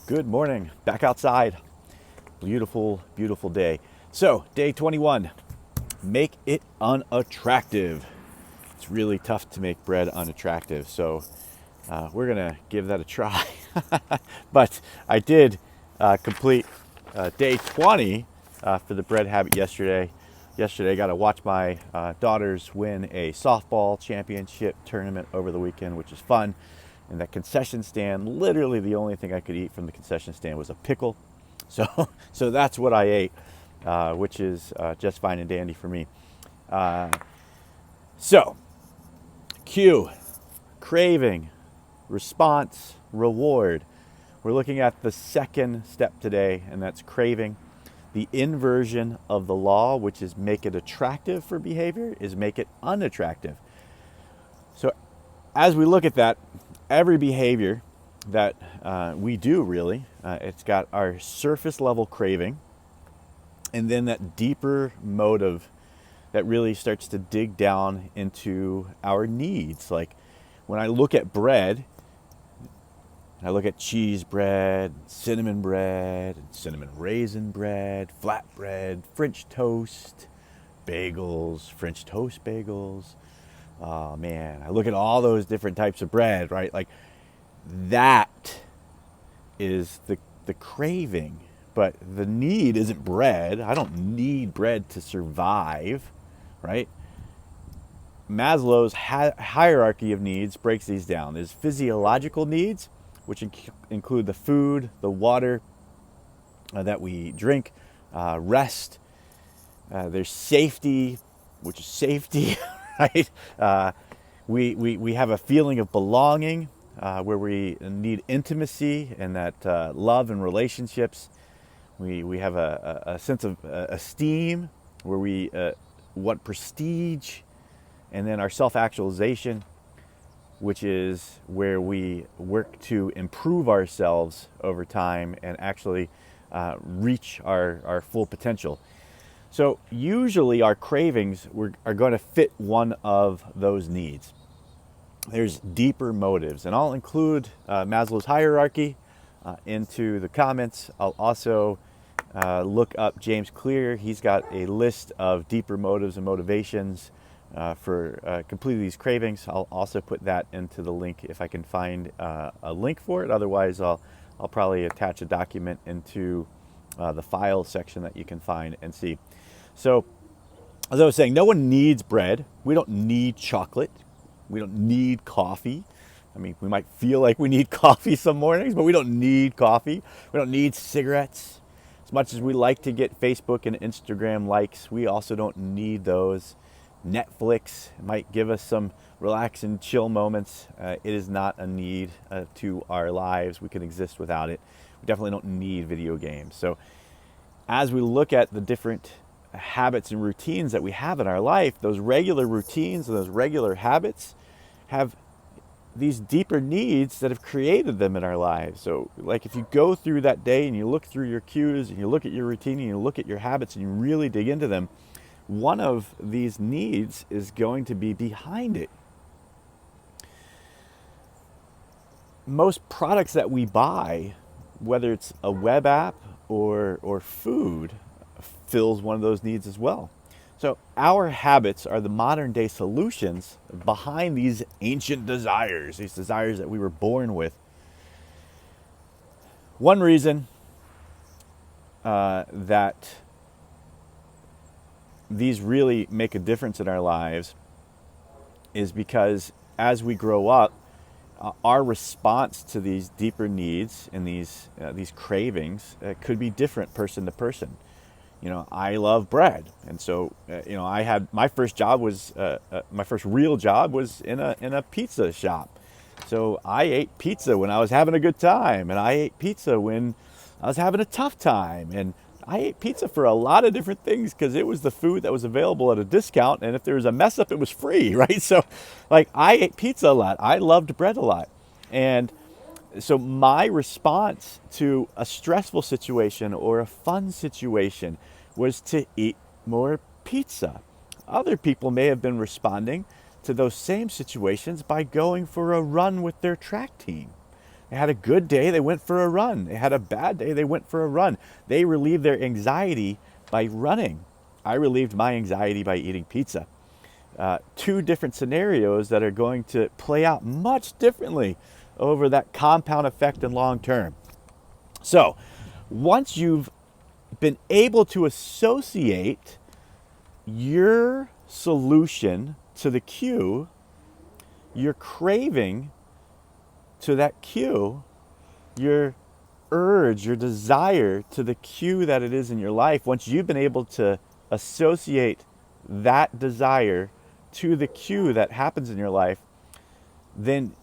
Good morning, back outside. Beautiful, beautiful day. So, day 21, make it unattractive. It's really tough to make bread unattractive, so we're gonna give that a try. But I did complete day 20 for the bread habit yesterday. Yesterday, I got to watch my daughters win a softball championship tournament over the weekend, which is fun. And that concession stand, literally the only thing I could eat from the concession stand was a pickle. So that's what I ate, which is just fine and dandy for me. So, cue, craving, response, reward. We're looking at the second step today, and that's craving. The inversion of the law, which is make it attractive for behavior, is make it unattractive. So as we look at that, every behavior that we do really, it's got our surface level craving and then that deeper motive that really starts to dig down into our needs. Like when I look at bread, I look at cheese bread, cinnamon raisin bread, flatbread, French toast, bagels, French toast bagels. Oh man, I look at all those different types of bread, right? Like that is the craving, but the need isn't bread. I don't need bread to survive, right? Maslow's hierarchy of needs breaks these down. There's physiological needs, which include the food, the water that we drink, rest. There's safety, which is safety. Right? We have a feeling of belonging where we need intimacy and that love and relationships. We have a sense of esteem where we want prestige, and then our self-actualization, which is where we work to improve ourselves over time and actually reach our full potential. So usually our cravings are going to fit one of those needs. There's deeper motives, and I'll include Maslow's hierarchy into the comments. I'll also look up James Clear. He's got a list of deeper motives and motivations for completing these cravings. I'll also put that into the link if I can find a link for it. Otherwise, I'll probably attach a document into the file section that you can find and see. So, as I was saying, no one needs bread. We don't need chocolate. We don't need coffee. I mean, we might feel like we need coffee some mornings, but we don't need coffee. We don't need cigarettes. As much as we like to get Facebook and Instagram likes, we also don't need those. Netflix might give us some relax and chill moments. It is not a need to our lives. We can exist without it. We definitely don't need video games. So as we look at the different habits and routines that we have in our life, those regular routines and those regular habits have these deeper needs that have created them in our lives. So like if you go through that day and you look through your cues and you look at your routine and you look at your habits and you really dig into them, one of these needs is going to be behind it. Most products that we buy, whether it's a web app or food, fills one of those needs as well. So our habits are the modern day solutions behind these ancient desires, these desires that we were born with. One reason that these really make a difference in our lives is because as we grow up, our response to these deeper needs and these cravings could be different person to person. You know, I love bread, and so I had my first job was my first real job was in a pizza shop. So I ate pizza when I was having a good time, and I ate pizza when I was having a tough time, and I ate pizza for a lot of different things because it was the food that was available at a discount, and if there was a mess up, it was free, right? So, like, I ate pizza a lot. I loved bread a lot, and so my response to a stressful situation or a fun situation was to eat more pizza. Other people may have been responding to those same situations by going for a run with their track team. They had a good day, they went for a run. They had a bad day, they went for a run. They relieved their anxiety by running. I relieved my anxiety by eating pizza. Two different scenarios that are going to play out much differently over that compound effect in long term. So, once you've been able to associate your solution to the cue, your craving to that cue, your urge, your desire to the cue that it is in your life, once you've been able to associate that desire to the cue that happens in your life, then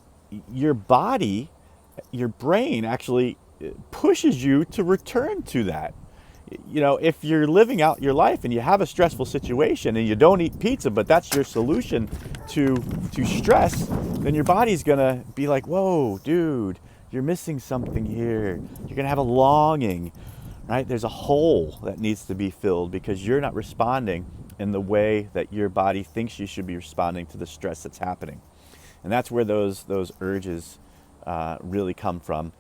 your body, your brain actually pushes you to return to that. You know, if you're living out your life and you have a stressful situation and you don't eat pizza, but that's your solution to stress, then your body's gonna be like, whoa, dude, you're missing something here. You're gonna have a longing, right? There's a hole that needs to be filled because you're not responding in the way that your body thinks you should be responding to the stress that's happening. And that's where those urges really come from.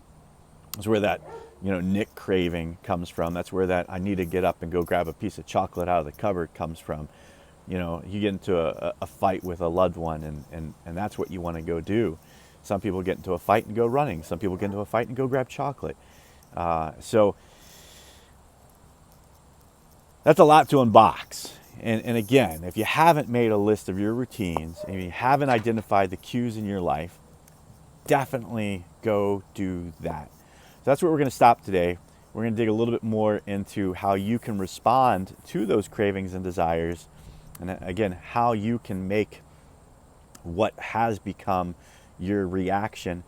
That's where that, Nick craving comes from. That's where that I need to get up and go grab a piece of chocolate out of the cupboard comes from. You get into a fight with a loved one and that's what you want to go do. Some people get into a fight and go running. Some people get into a fight and go grab chocolate. So that's a lot to unbox. And again, if you haven't made a list of your routines and you haven't identified the cues in your life, definitely go do that. So that's where we're going to stop today. We're going to dig a little bit more into how you can respond to those cravings and desires. And again, how you can make what has become your reaction,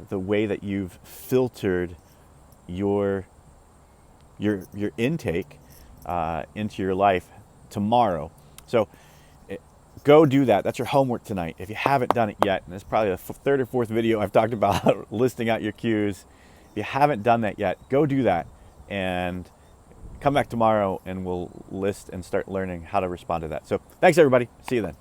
the way that you've filtered your intake into your life tomorrow. So go do that. That's your homework tonight. If you haven't done it yet, and it's probably the third or fourth video I've talked about listing out your cues. If you haven't done that yet, go do that and come back tomorrow and we'll list and start learning how to respond to that. So thanks everybody. See you then.